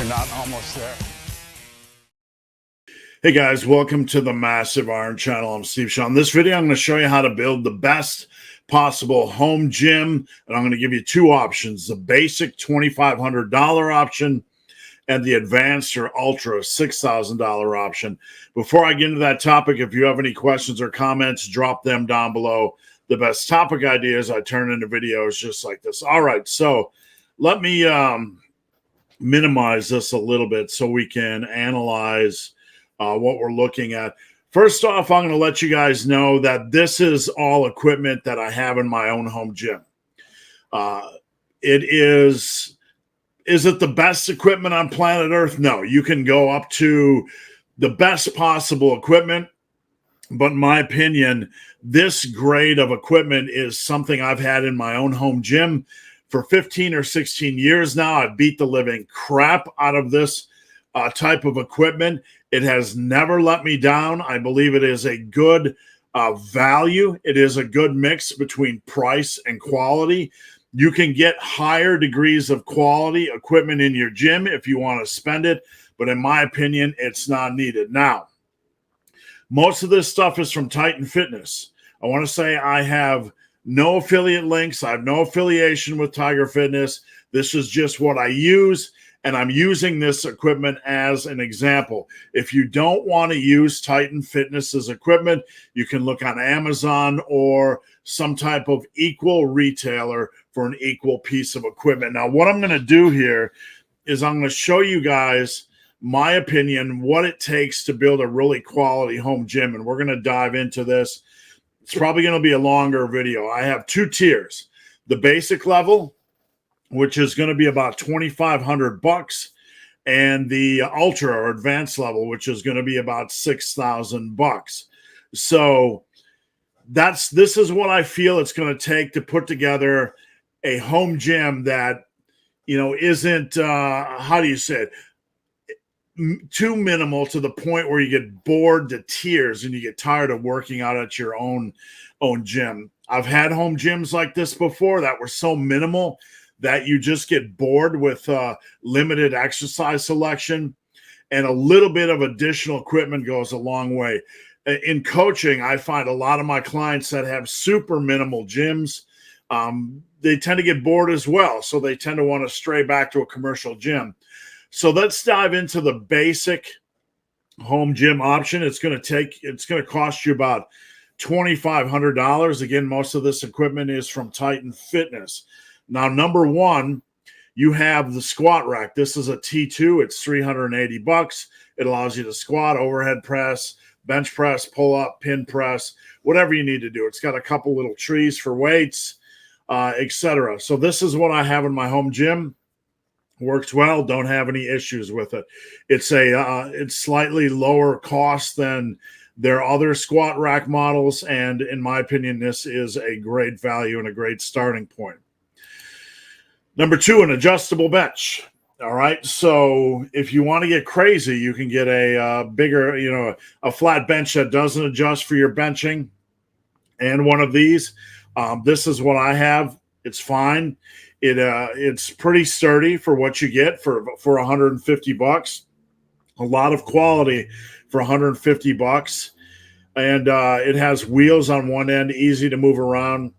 we're not almost there. Hey guys, welcome to the Massive Iron Channel. I'm Steve Shaw. In this video, I'm going to show you how to build the best possible home gym, and I'm going to give you two options: the basic $2,500 option and the advanced or ultra $6,000 option. Before I get into that topic, if you have any questions or comments, drop them down below. The best topic ideas I turn into videos just like this. All right, so let me minimize this a little bit so we can analyze what we're looking at. First off, I'm going to let you guys know that this is all equipment that I have in my own home gym. Is it the best equipment on planet Earth? No. You can go up to the best possible equipment, but in my opinion, this grade of equipment is something I've had in my own home gym for 15 or 16 years now. I've beat the living crap out of this type of equipment. It has never let me down. I believe it is a good value. It is a good mix between price and quality. You can get higher degrees of quality equipment in your gym if you want to spend it, but in my opinion, it's not needed. Now, most of this stuff is from Titan Fitness. I want to say I have no affiliate links. I have no affiliation with Tiger Fitness. This is just what I use, and I'm using this equipment as an example. If you don't want to use Titan Fitness's equipment, you can look on Amazon or some type of equal retailer for an equal piece of equipment. Now, what I'm going to do here is I'm going to show you guys my opinion, what it takes to build a really quality home gym, and we're going to dive into this. It's probably going to be a longer video. I have two tiers: the basic level, which is going to be about $2,500, and the ultra or advanced level, which is going to be about $6,000. So this is what I feel it's going to take to put together a home gym that, you know, isn't how do you say it, too minimal to the point where you get bored to tears and you get tired of working out at your own gym. I've had home gyms like this before that were so minimal that you just get bored with limited exercise selection, and a little bit of additional equipment goes a long way. In coaching, I find a lot of my clients that have super minimal gyms, they tend to get bored as well. So they tend to want to stray back to a commercial gym. So let's dive into the basic home gym option. It's going to cost you about $2,500. Again, most of this equipment is from Titan Fitness. Now, number one, you have the squat rack. This is a T2. It's $380. It allows you to squat, overhead press, bench press, pull up, pin press, whatever you need to do. It's got a couple little trees for weights, etc. So this is what I have in my home gym. Works well. Don't have any issues with it. It's slightly lower cost than their other squat rack models, and in my opinion, this is a great value and a great starting point. Number two, an adjustable bench. All right. So if you want to get crazy, you can get a bigger, a flat bench that doesn't adjust for your benching. And one of these, this is what I have. It's fine. It's pretty sturdy for what you get for $150. A lot of quality for $150. And it has wheels on one end, easy to move around.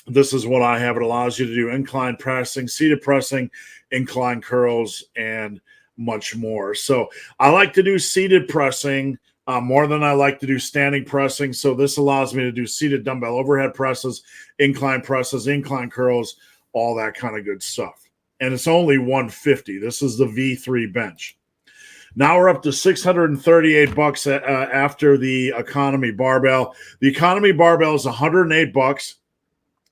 This is what I have. It allows you to do incline pressing, seated pressing, incline curls, and much more. So I like to do seated pressing more than I like to do standing pressing. So this allows me to do seated dumbbell overhead presses, incline curls, all that kind of good stuff. And it's only $150. This is the V3 bench. Now we're up to $638 after the economy barbell. The economy barbell is $108.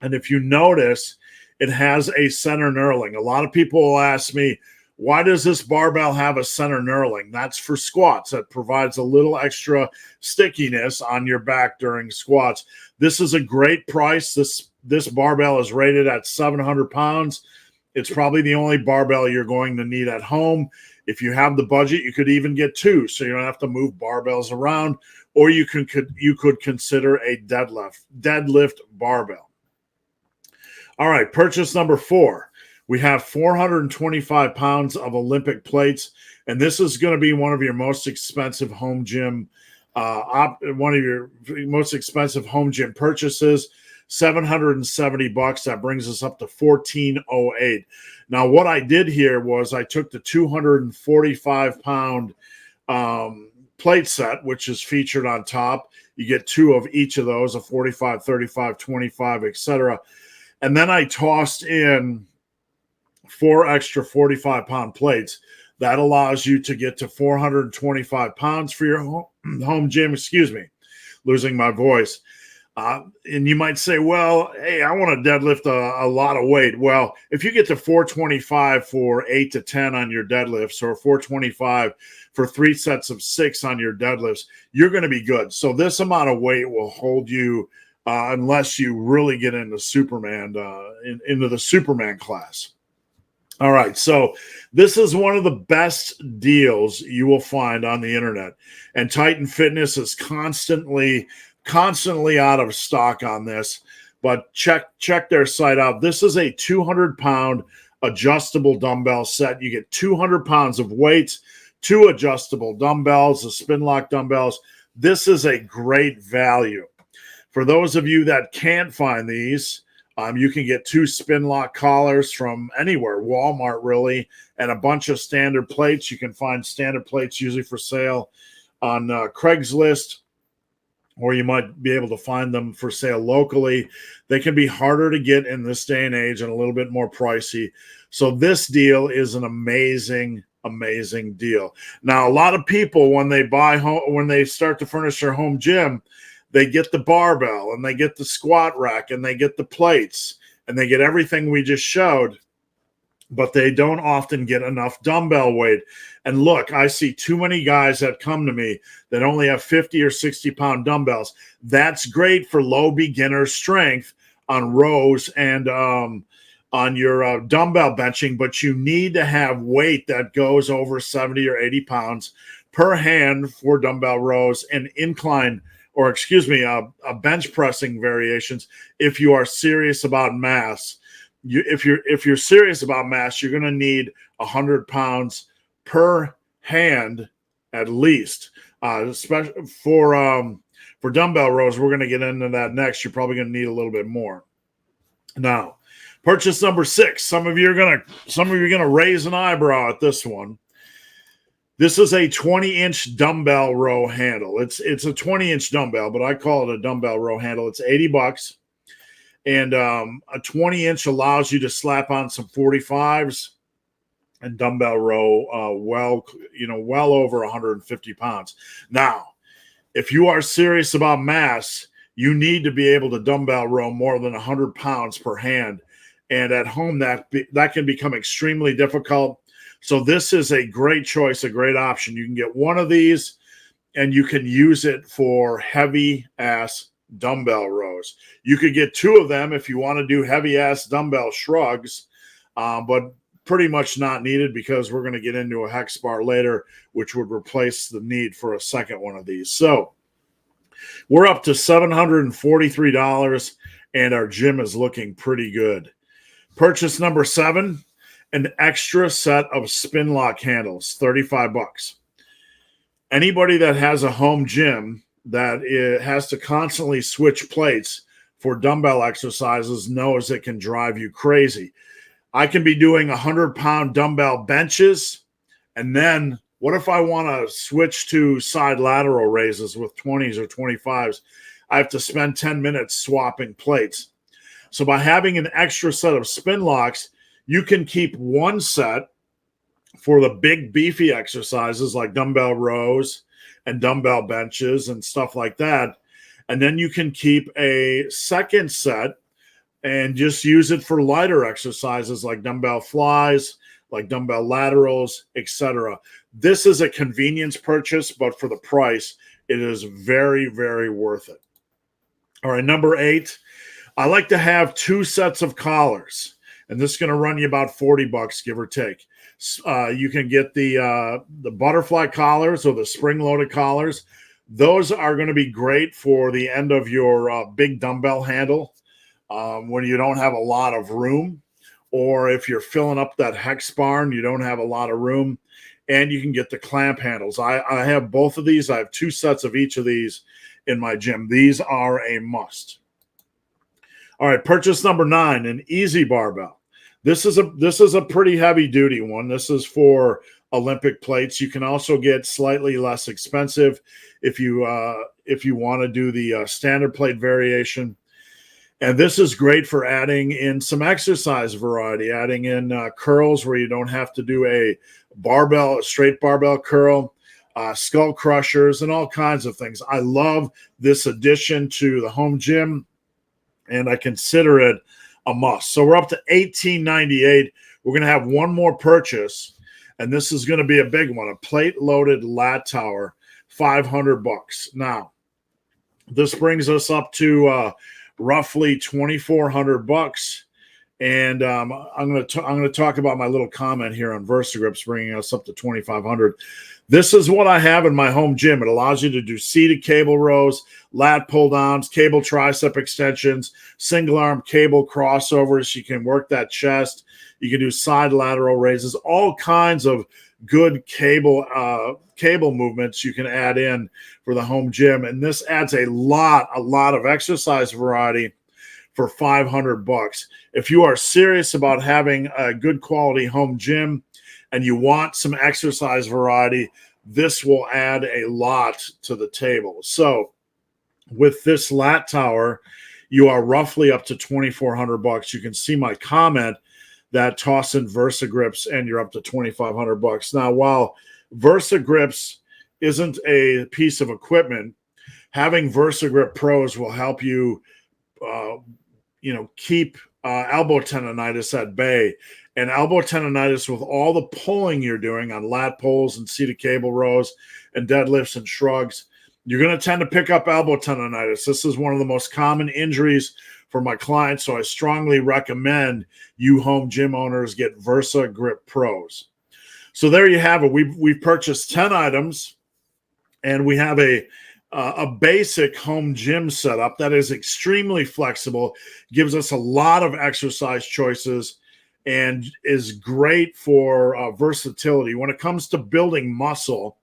And if you notice, it has a center knurling. A lot of people will ask me, why does this barbell have a center knurling? That's for squats. That provides a little extra stickiness on your back during squats. This is a great price. This barbell is rated at 700 pounds. It's probably the only barbell you're going to need at home. If you have the budget, you could even get two, so you don't have to move barbells around, or you could consider a deadlift barbell. All right, purchase number 4. We have 425 pounds of Olympic plates, and this is going to be one of your most expensive home gym, one of your most expensive home gym purchases. $770. That brings us up to $1,408. Now, what I did here was I took the 245 pound plate set, which is featured on top. You get two of each of those, a 45, 35, 25, etc. And then I tossed in 4 extra 45-pound plates. That allows you to get to 425 pounds for your home gym. Excuse me, losing my voice. And you might say, well, hey, I want to deadlift a lot of weight. Well, if you get to 425 for 8 to 10 on your deadlifts, or 425 for 3 sets of 6 on your deadlifts, you're going to be good. So this amount of weight will hold you unless you really get into Superman, into the Superman class. All right, so this is one of the best deals you will find on the internet, and Titan Fitness is constantly out of stock on this, but check their site out. This is a 200-pound adjustable dumbbell set. You get 200 pounds of weights, 2 adjustable dumbbells, the spin lock dumbbells. This is a great value. For those of you that can't find these, you can get 2 spin lock collars from anywhere, Walmart really, and a bunch of standard plates. You can find standard plates usually for sale on Craigslist, or you might be able to find them for sale locally. They can be harder to get in this day and age and a little bit more pricey. So this deal is an amazing deal. Now, a lot of people, when they start to furnish their home gym, they get the barbell and they get the squat rack and they get the plates and they get everything we just showed, but they don't often get enough dumbbell weight. And look, I see too many guys that come to me that only have 50 or 60 pound dumbbells. That's great for low beginner strength on rows and on your dumbbell benching, but you need to have weight that goes over 70 or 80 pounds per hand for dumbbell rows and incline, or bench pressing variations if you are serious about mass. If you're serious about mass, you're going to need 100 pounds per hand at least. Especially for dumbbell rows, we're going to get into that next. You're probably going to need a little bit more. Now, purchase number 6. Some of you are going to raise an eyebrow at this one. This is a 20-inch dumbbell row handle. It's a 20-inch dumbbell, but I call it a dumbbell row handle. It's $80. And a 20-inch allows you to slap on some 45s and dumbbell row well over 150 pounds. Now, if you are serious about mass, you need to be able to dumbbell row more than 100 pounds per hand. And at home, that can become extremely difficult. So this is a great choice, a great option. You can get one of these, and you can use it for heavy-ass dumbbell rows. You could get 2 of them if you want to do heavy-ass dumbbell shrugs, but pretty much not needed because we're going to get into a Hex Bar later, which would replace the need for a second one of these. So we're up to $743, and our gym is looking pretty good. Purchase number 7. An extra set of spin lock handles, $35. Anybody that has a home gym that has to constantly switch plates for dumbbell exercises knows it can drive you crazy. I can be doing 100-pound dumbbell benches, and then what if I want to switch to side lateral raises with 20s or 25s? I have to spend 10 minutes swapping plates. So by having an extra set of spin locks, you can keep one set for the big beefy exercises like dumbbell rows and dumbbell benches and stuff like that. And then you can keep a second set and just use it for lighter exercises like dumbbell flies, like dumbbell laterals, etc. This is a convenience purchase, but for the price, it is very, very worth it. All right, number 8, I like to have 2 sets of collars. And this is going to run you about $40, give or take. You can get the butterfly collars or the spring-loaded collars. Those are going to be great for the end of your big dumbbell handle when you don't have a lot of room. or if you're filling up that Hex Bar and you don't have a lot of room. And you can get the clamp handles. I have both of these. I have 2 sets of each of these in my gym. These are a must. All right, purchase number 9, an easy barbell. This is a pretty heavy duty one. This is for Olympic plates. You can also get slightly less expensive if you want to do the standard plate variation. And this is great for adding in some exercise variety, adding in curls where you don't have to do a straight barbell curl, skull crushers, and all kinds of things. I love this addition to the home gym, and I consider it a must. So we're up to $18.98. We're going to have one more purchase, and this is going to be a big one, a plate-loaded Lat Tower, $500. Now, this brings us up to roughly $2,400, and I'm going to talk about my little comment here on VersaGrips, bringing us up to $2,500. This is what I have in my home gym. It allows you to do seated cable rows, lat pull downs, cable tricep extensions, single arm cable crossovers. You can work that chest. You can do side lateral raises, all kinds of good cable movements you can add in for the home gym. And this adds a lot of exercise variety for $500. If you are serious about having a good quality home gym and you want some exercise variety, this will add a lot to the table. So with this Lat Tower, you are roughly up to $2,400. You can see my comment that toss in VersaGrips and you're up to $2,500. Now, while VersaGrips isn't a piece of equipment, having VersaGrip Pros will help you, keep elbow tendonitis at bay. And elbow tendonitis, with all the pulling you're doing on lat pulls and seated cable rows and deadlifts and shrugs, you're going to tend to pick up elbow tendonitis. This is one of the most common injuries for my clients, so I strongly recommend you home gym owners get VersaGrip Pros. So there you have it. We've purchased 10 items, and we have a basic home gym setup that is extremely flexible, gives us a lot of exercise choices, and is great for versatility. When it comes to building muscle,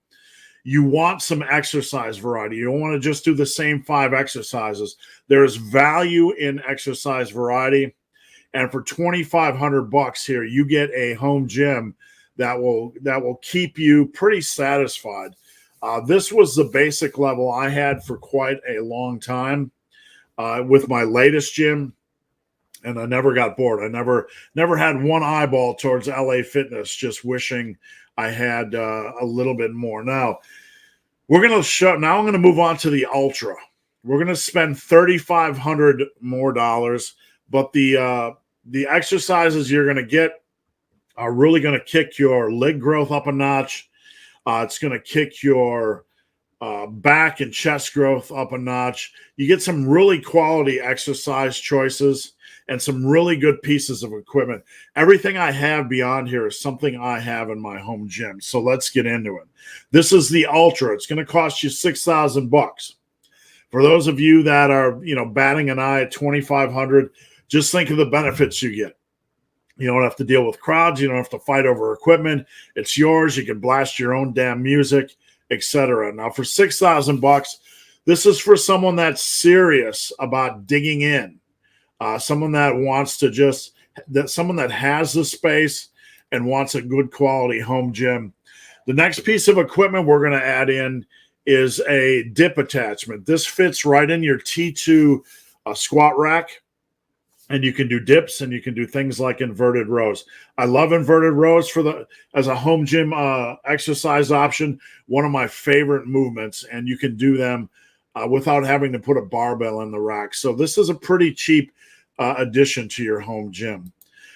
you want some exercise variety. You don't want to just do the same 5 exercises. There's value in exercise variety. And for $2,500 here, you get a home gym that will keep you pretty satisfied. This was the basic level I had for quite a long time with my latest gym, and I never got bored. I never had one eyeball towards LA Fitness, just wishing I had a little bit more. Now, I'm going to move on to the Ultra. We're going to spend $3,500 more, but the exercises you're going to get are really going to kick your leg growth up a notch. It's going to kick your back and chest growth up a notch. You get some really quality exercise choices and some really good pieces of equipment. Everything I have beyond here is something I have in my home gym. So let's get into it. This is the Ultra. It's going to cost you $6,000. For those of you that are, batting an eye at $2,500, just think of the benefits you get. You don't have to deal with crowds. You don't have to fight over equipment. It's yours. You can blast your own damn music, etc. Now, for $6,000, this is for someone that's serious about digging in. Someone that wants to someone that has the space and wants a good quality home gym. The next piece of equipment we're going to add in is a dip attachment. This fits right in your T2 squat rack, and you can do dips and you can do things like inverted rows. I love inverted rows as a home gym exercise option. One of my favorite movements, and you can do them without having to put a barbell in the rack. So this is a pretty cheap addition to your home gym.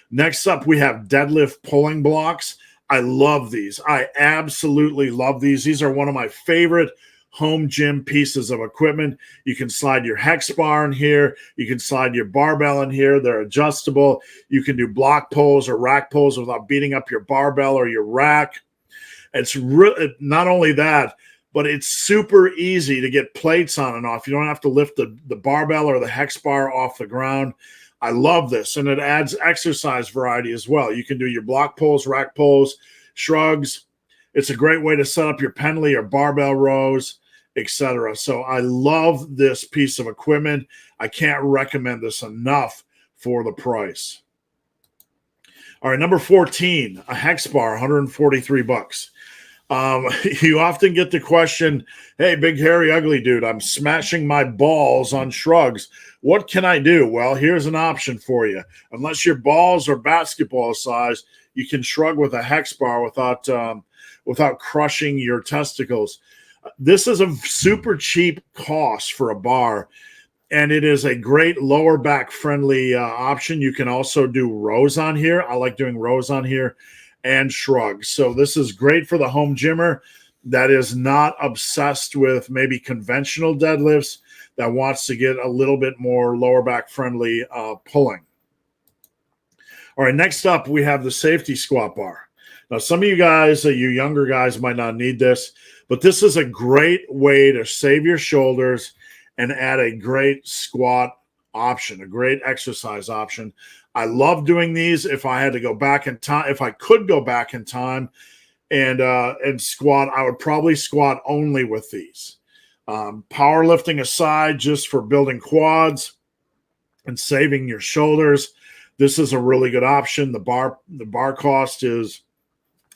Next up, we have deadlift pulling blocks. I love these. I absolutely love these. These are one of my favorite home gym pieces of equipment. You can slide your Hex Bar in here. You can slide your barbell in here. They're adjustable. You can do block pulls or rack pulls without beating up your barbell or your rack. It's not only that, but it's super easy to get plates on and off. You don't have to lift the barbell or the Hex Bar off the ground. I love this, and it adds exercise variety as well. You can do your block pulls, rack pulls, shrugs. It's a great way to set up your pendlay or barbell rows, etc. So I love this piece of equipment. I can't recommend this enough for the price. All right, number 14, a Hex Bar, 143 bucks. You often get the question, hey, big, hairy, ugly dude, I'm smashing my balls on shrugs. What can I do? Well, here's an option for you. Unless your balls are basketball size, you can shrug with a Hex Bar without crushing your testicles. This is a super cheap cost for a bar, and it is a great lower back friendly option. You can also do rows on here. I like doing rows on here and shrugs. So this is great for the home gymmer that is not obsessed with maybe conventional deadlifts, that wants to get a little bit more lower back friendly pulling. All right, next up, we have the safety squat bar. Now, some of you guys, you younger guys might not need this, but this is a great way to save your shoulders and add a great squat option, a great exercise option. I love doing these. If I had to go back in time, if I could go back in time and squat, I would probably squat only with these. Powerlifting aside, just for building quads and saving your shoulders, this is a really good option. The bar cost is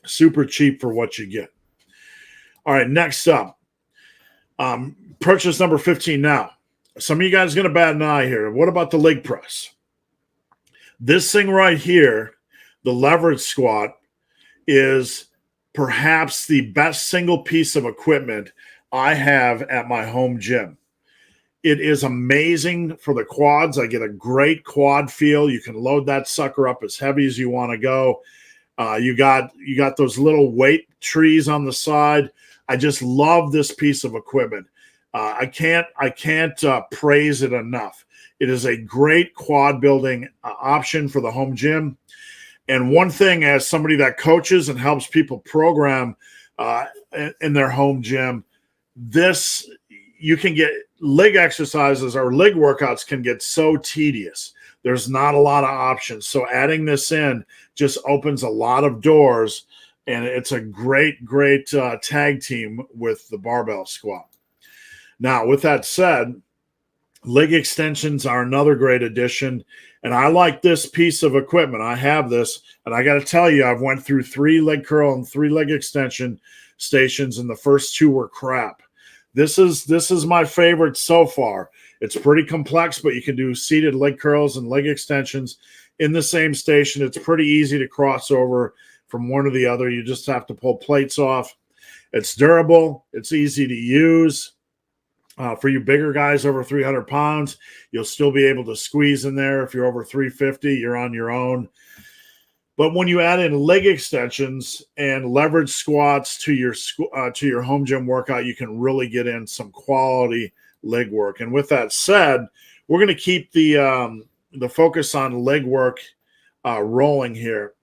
super cheap for what you get. All right, next up, purchase number 15 now. Some of you guys are going to bat an eye here. What about the leg press? This thing right here, the leverage squat, is perhaps the best single piece of equipment I have at my home gym. It is amazing for the quads. I get a great quad feel. You can load that sucker up as heavy as you want to go. You got those little weight trees on the side. I just love this piece of equipment. I can't praise it enough. It is a great quad building option for the home gym. And one thing, as somebody that coaches and helps people program in their home gym, this, you can get leg exercises or leg workouts can get so tedious. There's not a lot of options. So adding this in just opens a lot of doors, and it's a great tag team with the barbell squat. Now, with that said, leg extensions are another great addition, and I like this piece of equipment. I have this, and I got to tell you, I've went through 3 leg curl and 3 leg extension stations, and the first 2 were crap. This is my favorite so far. It's pretty complex, but you can do seated leg curls and leg extensions in the same station. It's pretty easy to cross over from one to the other. You just have to pull plates off. It's durable. It's easy to use. For you bigger guys over 300 pounds, you'll still be able to squeeze in there. If you're over 350, you're on your own. But when you add in leg extensions and leverage squats to your home gym workout, you can really get in some quality leg work. And with that said, we're going to keep the focus on leg work rolling here.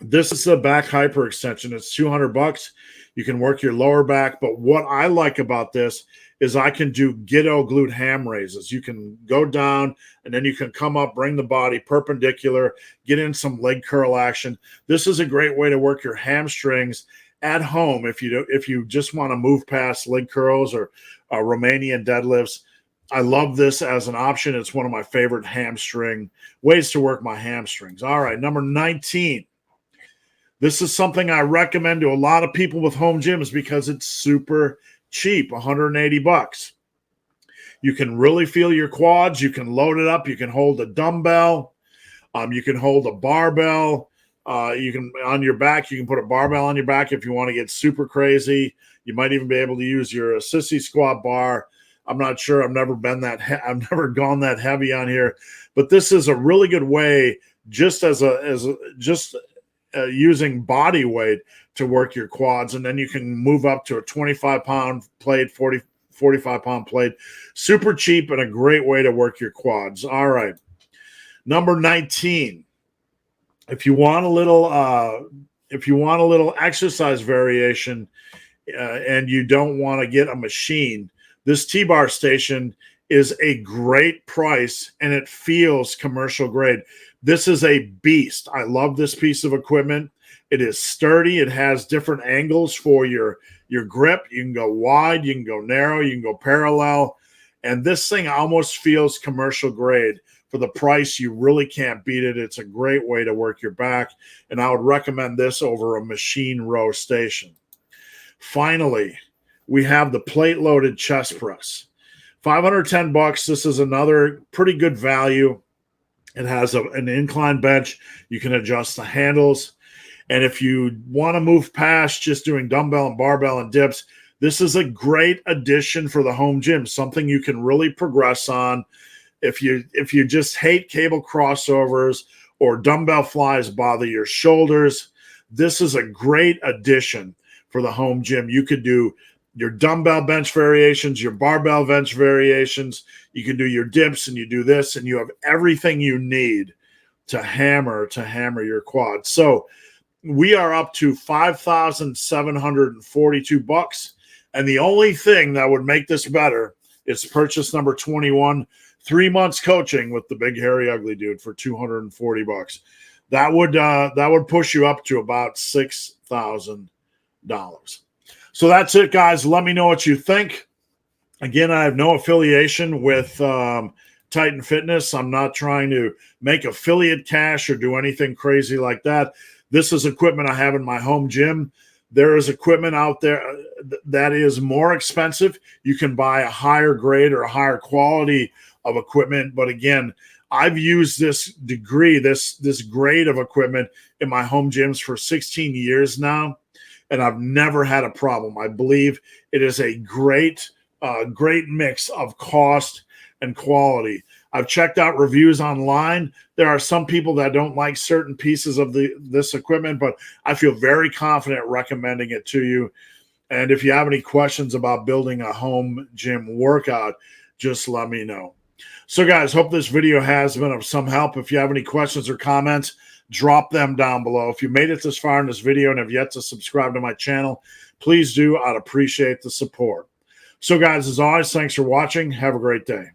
This is a back hyperextension. It's $200. You can work your lower back. But what I like about this is I can do ghetto glute ham raises. You can go down and then you can come up, bring the body perpendicular, get in some leg curl action. This is a great way to work your hamstrings at home if you just want to move past leg curls or Romanian deadlifts. I love this as an option. It's one of my favorite hamstring ways to work my hamstrings. All right, number 19. This is something I recommend to a lot of people with home gyms because it's super cheap, $180. You can really feel your quads. You can load it up. You can hold a dumbbell. You can hold a barbell. You can on your back. You can put a barbell on your back if you want to get super crazy. You might even be able to use your sissy squat bar. I'm not sure. I've never gone that heavy on here, but this is a really good way, just using body weight to work your quads, and then you can move up to a 25-pound plate, 45-pound plate. Super cheap and a great way to work your quads. All right, number 19. If you want a little exercise variation, and you don't want to get a machine, this TBar Station is a great price, and it feels commercial grade. This is a beast. I love this piece of equipment. It is sturdy. It has different angles for your grip. You can go wide, you can go narrow, you can go parallel. And this thing almost feels commercial grade. For the price, you really can't beat it. It's a great way to work your back. And I would recommend this over a machine row station. Finally, we have the plate-loaded chest press. $510. This is another pretty good value. It has an incline bench. You can adjust the handles. And if you want to move past just doing dumbbell and barbell and dips, this is a great addition for the home gym, something you can really progress on. If you just hate cable crossovers or dumbbell flies bother your shoulders, this is a great addition for the home gym. You could do your dumbbell bench variations, your barbell bench variations. You can do your dips, and you do this, and you have everything you need to hammer your quad. So we are up to $5,742. And the only thing that would make this better is purchase number 21, 3 months coaching with the big hairy ugly dude for $240. That would push you up to about $6,000. So that's it, guys. Let me know what you think. Again, I have no affiliation with Titan Fitness. I'm not trying to make affiliate cash or do anything crazy like that. This is equipment I have in my home gym. There is equipment out there that is more expensive. You can buy a higher grade or a higher quality of equipment. But again, I've used this grade of equipment in my home gyms for 16 years now, and I've never had a problem. I believe it is a great mix of cost and quality. I've checked out reviews online. There are some people that don't like certain pieces of this equipment, but I feel very confident recommending it to you. And if you have any questions about building a home gym workout, just let me know. So guys, hope this video has been of some help. If you have any questions or comments, drop them down below. If you made it this far in this video and have yet to subscribe to my channel, please do. I'd appreciate the support. So guys, as always, thanks for watching. Have a great day.